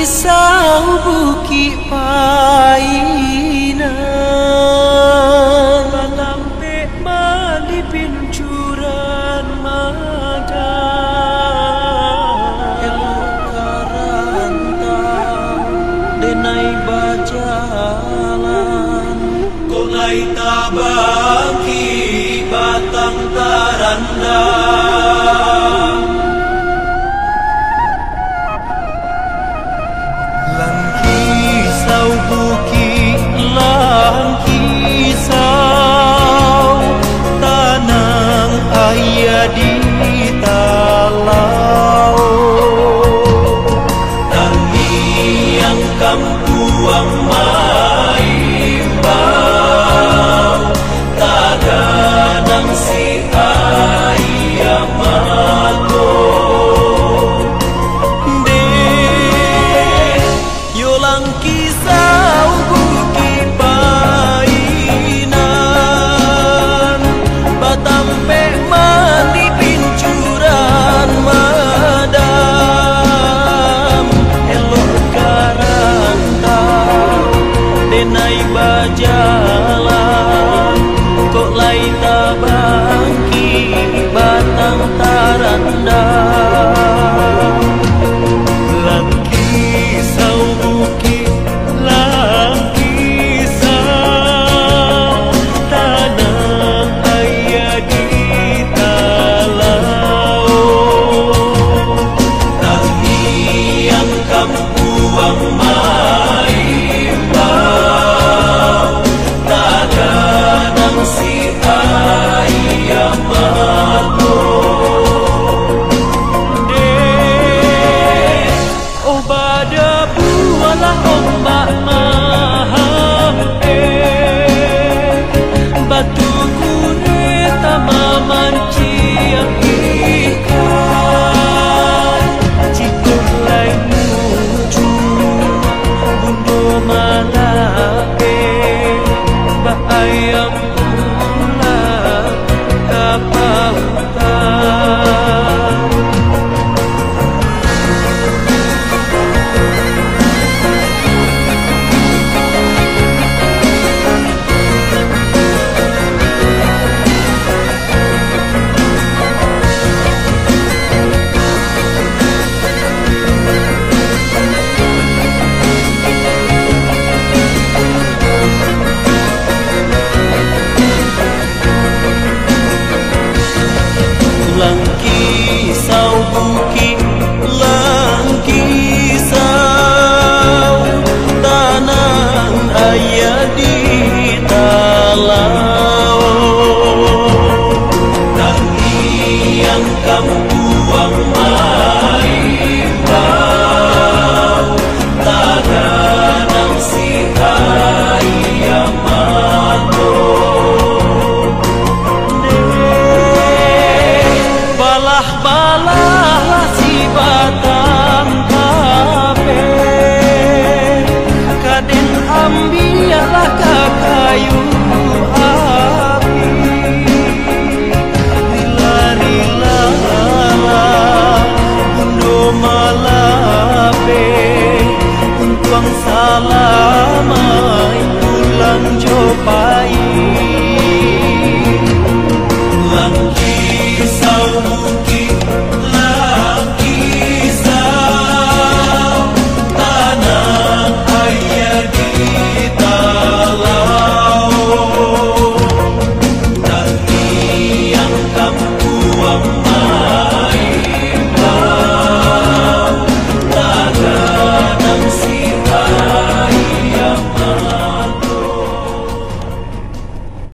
kisau bukit painan Balampe mali pincuran madan Elok karantau denai bajalan Kolai tabaki batang tarandang Lan kisau bukit lan kisau tanang ayah di talau Tangi yang kampuang maimbau taganang si ayah mago Yolang kisau bukit painan Batampe mandi pincuran madam Elok karantau denai bajalan Kok lai tabangki batang tarandang Lan kisau bukit lan kisau tanang ayah di talau Tangi yang kampuang maimbau taganang si ayah mago Bada bualah ombak maham Batu kune tamaman ciang ikan Cikuk lain mucu bundo malape Bahaya